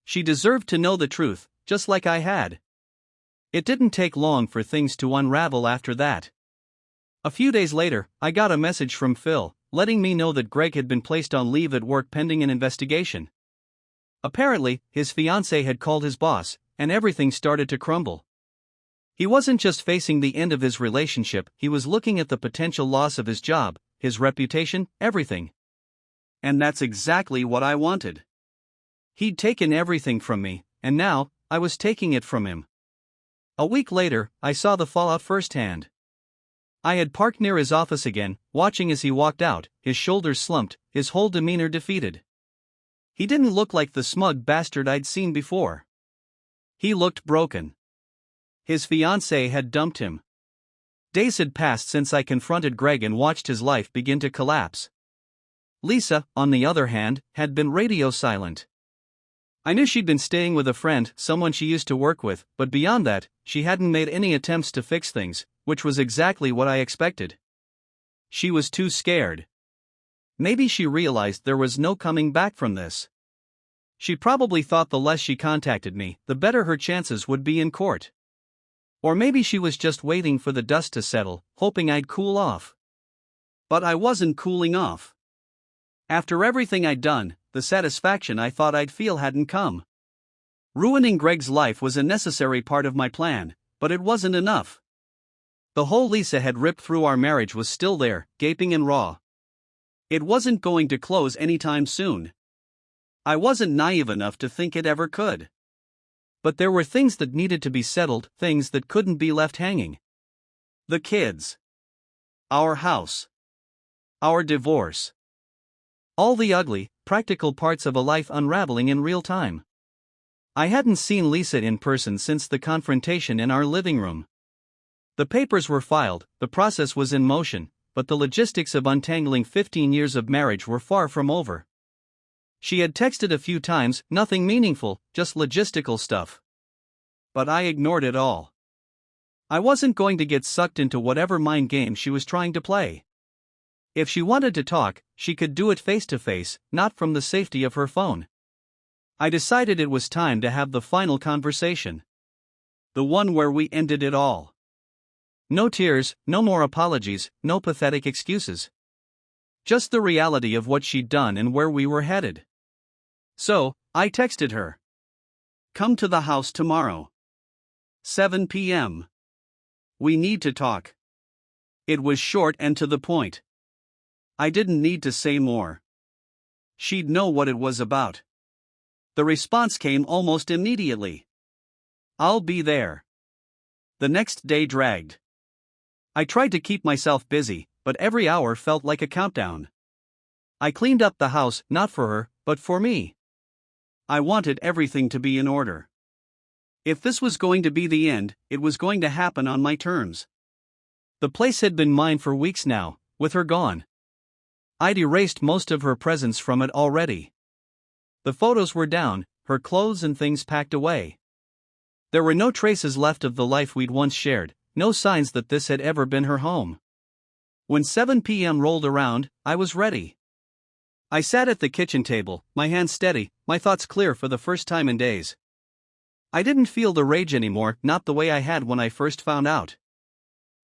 A: She deserved to know the truth, just like I had. It didn't take long for things to unravel after that. A few days later, I got a message from Phil, letting me know that Greg had been placed on leave at work pending an investigation. Apparently, his fiancée had called his boss, and everything started to crumble. He wasn't just facing the end of his relationship, he was looking at the potential loss of his job, his reputation, everything. And that's exactly what I wanted. He'd taken everything from me, and now, I was taking it from him. A week later, I saw the fallout firsthand. I had parked near his office again, watching as he walked out, his shoulders slumped, his whole demeanor defeated. He didn't look like the smug bastard I'd seen before. He looked broken. His fiancée had dumped him. Days had passed since I confronted Greg and watched his life begin to collapse. Lisa, on the other hand, had been radio silent. I knew she'd been staying with a friend, someone she used to work with, but beyond that, she hadn't made any attempts to fix things, which was exactly what I expected. She was too scared. Maybe she realized there was no coming back from this. She probably thought the less she contacted me, the better her chances would be in court. Or maybe she was just waiting for the dust to settle, hoping I'd cool off. But I wasn't cooling off. After everything I'd done, the satisfaction I thought I'd feel hadn't come. Ruining Greg's life was a necessary part of my plan, but it wasn't enough. The hole Lisa had ripped through our marriage was still there, gaping and raw. It wasn't going to close anytime soon. I wasn't naive enough to think it ever could. But there were things that needed to be settled, things that couldn't be left hanging. The kids. Our house. Our divorce. All the ugly, practical parts of a life unraveling in real time. I hadn't seen Lisa in person since the confrontation in our living room. The papers were filed, the process was in motion, but the logistics of untangling 15 years of marriage were far from over. She had texted a few times, nothing meaningful, just logistical stuff. But I ignored it all. I wasn't going to get sucked into whatever mind game she was trying to play. If she wanted to talk, she could do it face to face, not from the safety of her phone. I decided it was time to have the final conversation. The one where we ended it all. No tears, no more apologies, no pathetic excuses. Just the reality of what she'd done and where we were headed. So, I texted her. Come to the house tomorrow. 7 p.m. We need to talk. It was short and to the point. I didn't need to say more. She'd know what it was about. The response came almost immediately. I'll be there. The next day dragged. I tried to keep myself busy, but every hour felt like a countdown. I cleaned up the house, not for her, but for me. I wanted everything to be in order. If this was going to be the end, it was going to happen on my terms. The place had been mine for weeks now, with her gone. I'd erased most of her presence from it already. The photos were down, her clothes and things packed away. There were no traces left of the life we'd once shared, no signs that this had ever been her home. When 7 p.m. rolled around, I was ready. I sat at the kitchen table, my hands steady, my thoughts clear for the first time in days. I didn't feel the rage anymore, not the way I had when I first found out.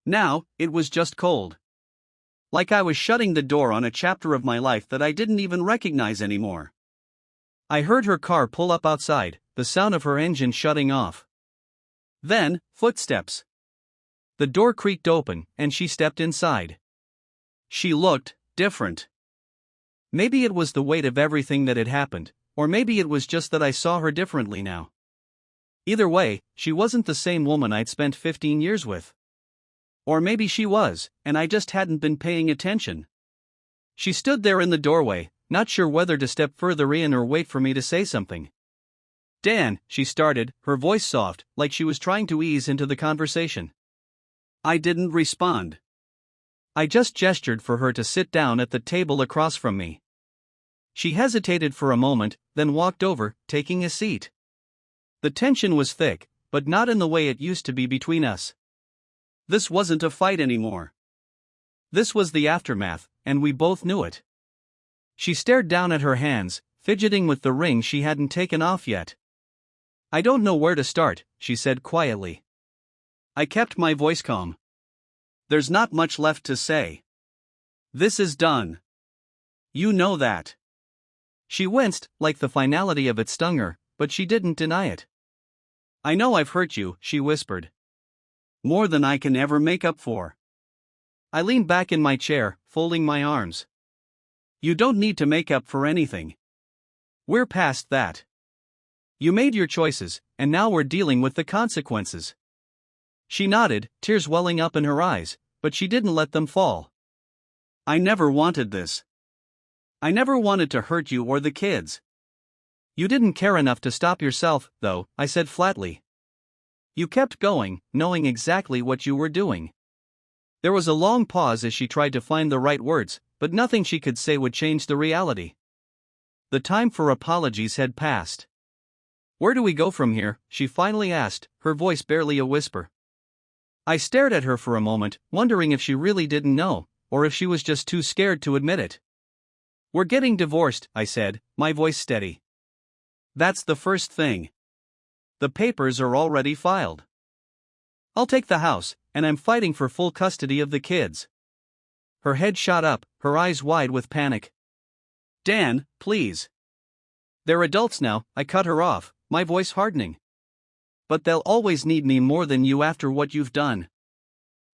A: Now, it was just cold. Like I was shutting the door on a chapter of my life that I didn't even recognize anymore. I heard her car pull up outside, the sound of her engine shutting off. Then, footsteps. The door creaked open, and she stepped inside. She looked different. Maybe it was the weight of everything that had happened, or maybe it was just that I saw her differently now. Either way, she wasn't the same woman I'd spent 15 years with. Or maybe she was, and I just hadn't been paying attention. She stood there in the doorway, not sure whether to step further in or wait for me to say something. Dan, she started, her voice soft, like she was trying to ease into the conversation. I didn't respond. I just gestured for her to sit down at the table across from me. She hesitated for a moment, then walked over, taking a seat. The tension was thick, but not in the way it used to be between us. This wasn't a fight anymore. This was the aftermath, and we both knew it. She stared down at her hands, fidgeting with the ring she hadn't taken off yet. I don't know where to start, she said quietly. I kept my voice calm. There's not much left to say. This is done. You know that. She winced, like the finality of it stung her, but she didn't deny it. I know I've hurt you, she whispered. More than I can ever make up for. I leaned back in my chair, folding my arms. You don't need to make up for anything. We're past that. You made your choices, and now we're dealing with the consequences. She nodded, tears welling up in her eyes, but she didn't let them fall. I never wanted this. I never wanted to hurt you or the kids. You didn't care enough to stop yourself, though, I said flatly. You kept going, knowing exactly what you were doing. There was a long pause as she tried to find the right words, but nothing she could say would change the reality. The time for apologies had passed. Where do we go from here? She finally asked, her voice barely a whisper. I stared at her for a moment, wondering if she really didn't know, or if she was just too scared to admit it. We're getting divorced, I said, my voice steady. That's the first thing. The papers are already filed. I'll take the house, and I'm fighting for full custody of the kids. Her head shot up, her eyes wide with panic. Dan, please. They're adults now, I cut her off, my voice hardening. But they'll always need me more than you after what you've done.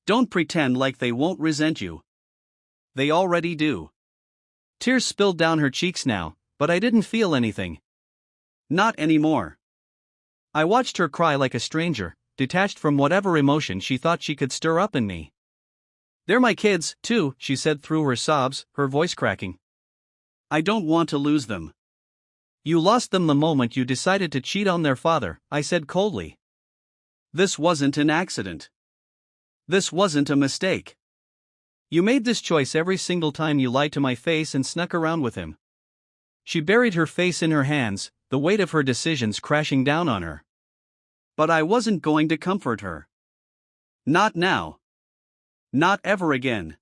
A: Don't pretend like they won't resent you. They already do. Tears spilled down her cheeks now, but I didn't feel anything. Not anymore. I watched her cry like a stranger, detached from whatever emotion she thought she could stir up in me. They're my kids, too, she said through her sobs, her voice cracking. I don't want to lose them. You lost them the moment you decided to cheat on their father, I said coldly. This wasn't an accident. This wasn't a mistake. You made this choice every single time you lied to my face and snuck around with him. She buried her face in her hands, the weight of her decisions crashing down on her. But I wasn't going to comfort her. Not now. Not ever again.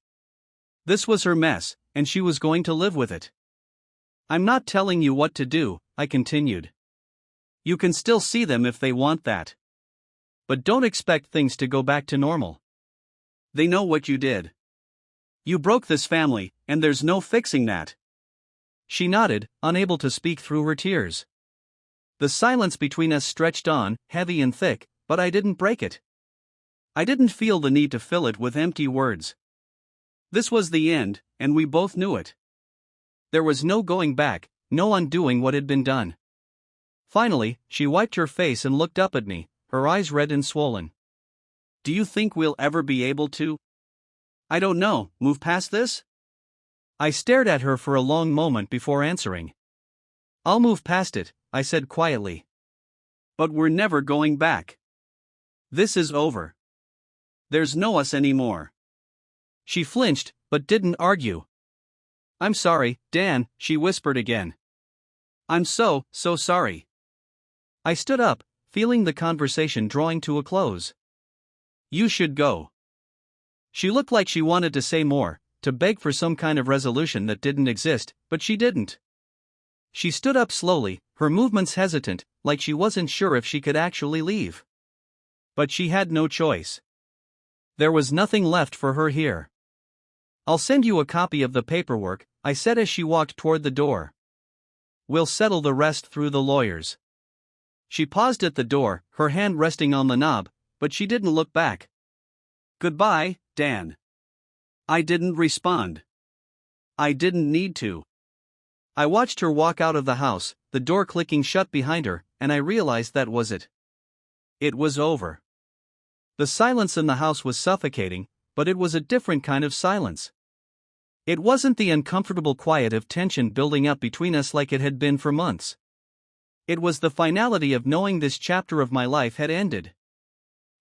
A: This was her mess, and she was going to live with it. I'm not telling you what to do, I continued. You can still see them if they want that. But don't expect things to go back to normal. They know what you did. You broke this family, and there's no fixing that. She nodded, unable to speak through her tears. The silence between us stretched on, heavy and thick, but I didn't break it. I didn't feel the need to fill it with empty words. This was the end, and we both knew it. There was no going back, no undoing what had been done. Finally, she wiped her face and looked up at me, her eyes red and swollen. Do you think we'll ever be able to? I don't know, move past this? I stared at her for a long moment before answering. I'll move past it, I said quietly. But we're never going back. This is over. There's no us anymore. She flinched, but didn't argue. I'm sorry, Dan, she whispered again. I'm so sorry. I stood up, feeling the conversation drawing to a close. You should go. She looked like she wanted to say more, to beg for some kind of resolution that didn't exist, but she didn't. She stood up slowly, her movements hesitant, like she wasn't sure if she could actually leave. But she had no choice. There was nothing left for her here. I'll send you a copy of the paperwork, I said as she walked toward the door. We'll settle the rest through the lawyers. She paused at the door, her hand resting on the knob, but she didn't look back. Goodbye, Dan. I didn't respond. I didn't need to. I watched her walk out of the house, the door clicking shut behind her, and I realized that was it. It was over. The silence in the house was suffocating, but it was a different kind of silence. It wasn't the uncomfortable quiet of tension building up between us like it had been for months. It was the finality of knowing this chapter of my life had ended.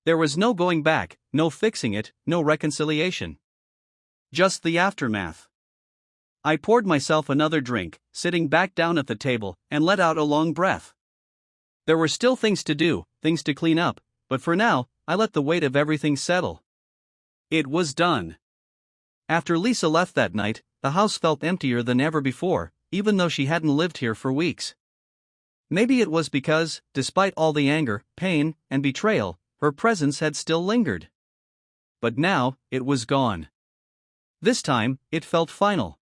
A: There was no going back, no fixing it, no reconciliation. Just the aftermath. I poured myself another drink, sitting back down at the table, and let out a long breath. There were still things to do, things to clean up, but for now, I let the weight of everything settle. It was done. After Lisa left that night, the house felt emptier than ever before, even though she hadn't lived here for weeks. Maybe it was because, despite all the anger, pain, and betrayal, her presence had still lingered. But now, it was gone. This time, it felt final.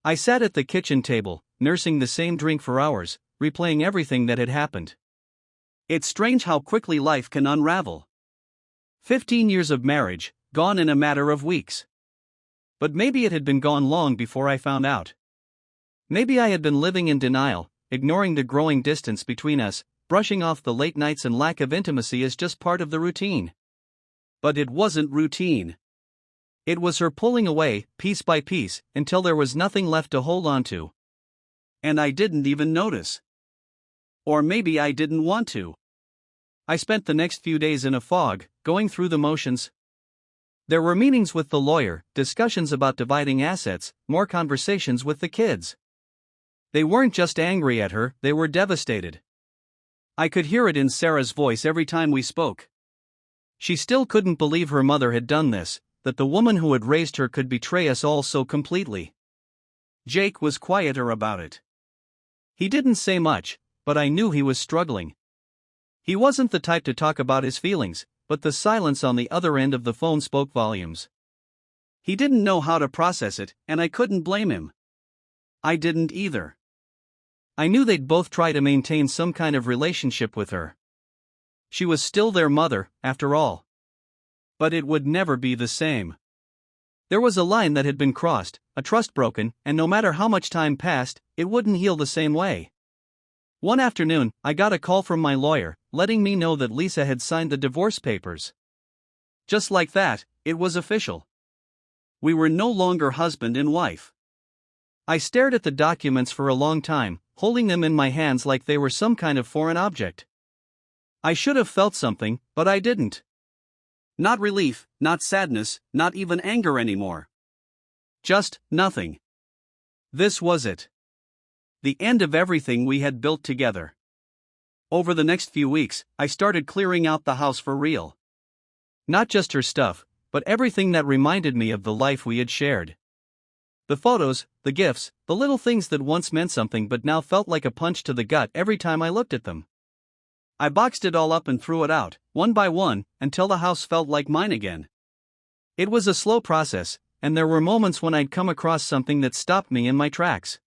A: I sat at the kitchen table, nursing the same drink for hours, replaying everything that had happened. It's strange how quickly life can unravel. 15 years of marriage, gone in a matter of weeks. But maybe it had been gone long before I found out. Maybe I had been living in denial, ignoring the growing distance between us, brushing off the late nights and lack of intimacy as just part of the routine. But it wasn't routine. It was her pulling away, piece by piece, until there was nothing left to hold on to. And I didn't even notice. Or maybe I didn't want to. I spent the next few days in a fog, going through the motions. There were meetings with the lawyer, discussions about dividing assets, more conversations with the kids. They weren't just angry at her, they were devastated. I could hear it in Sarah's voice every time we spoke. She still couldn't believe her mother had done this, that the woman who had raised her could betray us all so completely. Jake was quieter about it. He didn't say much, but I knew he was struggling. He wasn't the type to talk about his feelings, but the silence on the other end of the phone spoke volumes. He didn't know how to process it, and I couldn't blame him. I didn't either. I knew they'd both try to maintain some kind of relationship with her. She was still their mother, after all. But it would never be the same. There was a line that had been crossed, a trust broken, and no matter how much time passed, it wouldn't heal the same way. One afternoon, I got a call from my lawyer, letting me know that Lisa had signed the divorce papers. Just like that, it was official. We were no longer husband and wife. I stared at the documents for a long time, holding them in my hands like they were some kind of foreign object. I should have felt something, but I didn't. Not relief, not sadness, not even anger anymore. Just nothing. This was it. The end of everything we had built together. Over the next few weeks, I started clearing out the house for real. Not just her stuff, but everything that reminded me of the life we had shared. The photos, the gifts, the little things that once meant something but now felt like a punch to the gut every time I looked at them. I boxed it all up and threw it out, one by one, until the house felt like mine again. It was a slow process, and there were moments when I'd come across something that stopped me in my tracks.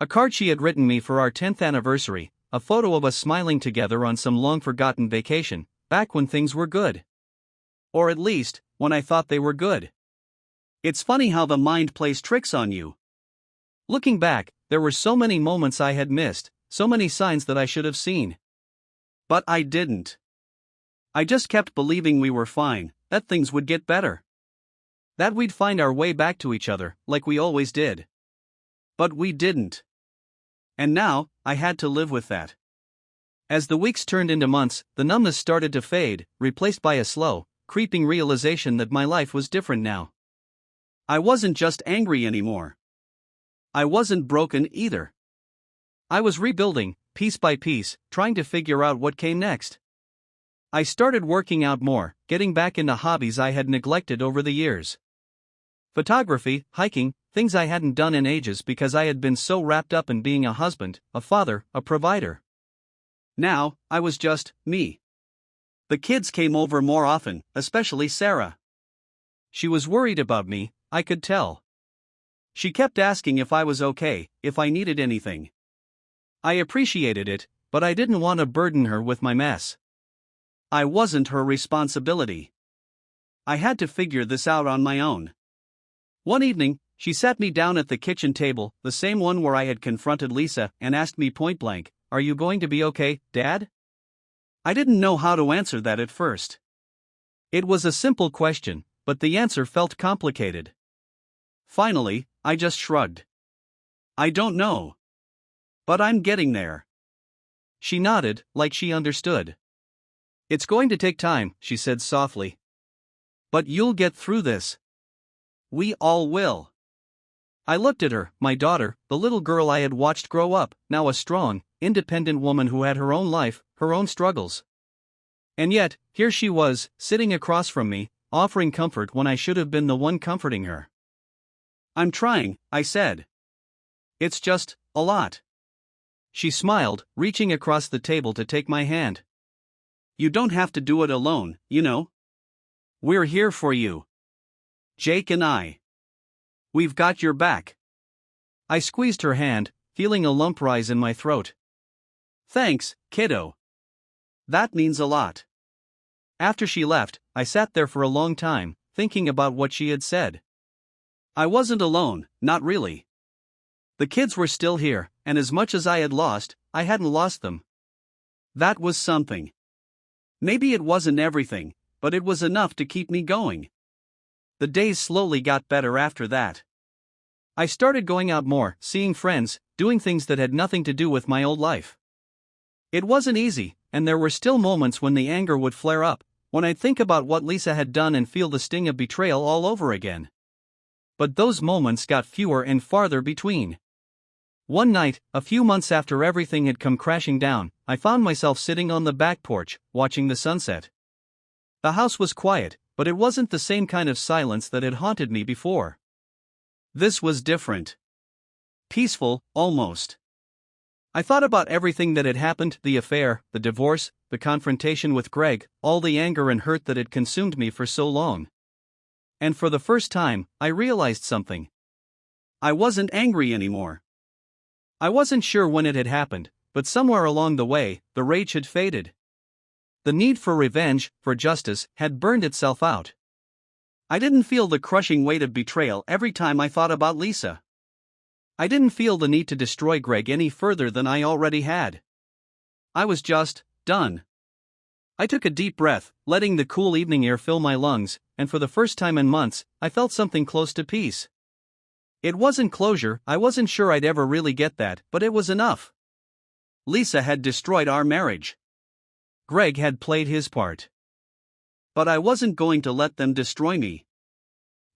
A: A card she had written me for our 10th anniversary, a photo of us smiling together on some long-forgotten vacation, back when things were good. Or at least, when I thought they were good. It's funny how the mind plays tricks on you. Looking back, there were so many moments I had missed, so many signs that I should have seen. But I didn't. I just kept believing we were fine, that things would get better. That we'd find our way back to each other, like we always did. But we didn't. And now, I had to live with that. As the weeks turned into months, the numbness started to fade, replaced by a slow, creeping realization that my life was different now. I wasn't just angry anymore. I wasn't broken either. I was rebuilding, piece by piece, trying to figure out what came next. I started working out more, getting back into hobbies I had neglected over the years. Photography, hiking, things I hadn't done in ages because I had been so wrapped up in being a husband, a father, a provider. Now, I was just me. The kids came over more often, especially Sarah. She was worried about me, I could tell. She kept asking if I was okay, if I needed anything. I appreciated it, but I didn't want to burden her with my mess. I wasn't her responsibility. I had to figure this out on my own. One evening, she sat me down at the kitchen table, the same one where I had confronted Lisa, and asked me point-blank, "Are you going to be okay, Dad?" I didn't know how to answer that at first. It was a simple question, but the answer felt complicated. Finally, I just shrugged. I don't know. But I'm getting there. She nodded, like she understood. "It's going to take time," she said softly. "But you'll get through this. We all will." I looked at her, my daughter, the little girl I had watched grow up, now a strong, independent woman who had her own life, her own struggles. And yet, here she was, sitting across from me, offering comfort when I should have been the one comforting her. "I'm trying," I said. "It's just a lot." She smiled, reaching across the table to take my hand. "You don't have to do it alone, you know. We're here for you. Jake and I. We've got your back." I squeezed her hand, feeling a lump rise in my throat. "Thanks, kiddo." That means a lot. After she left, I sat there for a long time, thinking about what she had said. I wasn't alone, not really. The kids were still here, and as much as I had lost, I hadn't lost them. That was something. Maybe it wasn't everything, but it was enough to keep me going. The days slowly got better after that. I started going out more, seeing friends, doing things that had nothing to do with my old life. It wasn't easy, and there were still moments when the anger would flare up, when I'd think about what Lisa had done and feel the sting of betrayal all over again. But those moments got fewer and farther between. One night, a few months after everything had come crashing down, I found myself sitting on the back porch, watching the sunset. The house was quiet, but it wasn't the same kind of silence that had haunted me before. This was different. Peaceful, almost. I thought about everything that had happened, the affair, the divorce, the confrontation with Greg, all the anger and hurt that had consumed me for so long. And for the first time, I realized something. I wasn't angry anymore. I wasn't sure when it had happened, but somewhere along the way, the rage had faded. The need for revenge, for justice, had burned itself out. I didn't feel the crushing weight of betrayal every time I thought about Lisa. I didn't feel the need to destroy Greg any further than I already had. I was just done. I took a deep breath, letting the cool evening air fill my lungs, and for the first time in months, I felt something close to peace. It wasn't closure, I wasn't sure I'd ever really get that, but it was enough. Lisa had destroyed our marriage. Greg had played his part. But I wasn't going to let them destroy me.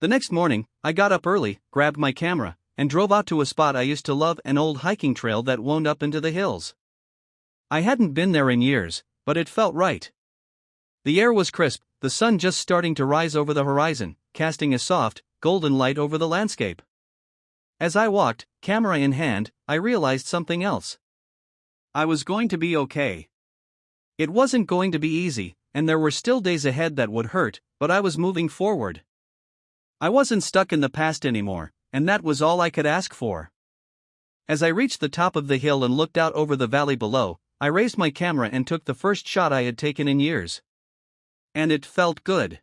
A: The next morning, I got up early, grabbed my camera, and drove out to a spot I used to love, an old hiking trail that wound up into the hills. I hadn't been there in years, but it felt right. The air was crisp, the sun just starting to rise over the horizon, casting a soft, golden light over the landscape. As I walked, camera in hand, I realized something else. I was going to be okay. It wasn't going to be easy, and there were still days ahead that would hurt, but I was moving forward. I wasn't stuck in the past anymore, and that was all I could ask for. As I reached the top of the hill and looked out over the valley below, I raised my camera and took the first shot I had taken in years. And it felt good.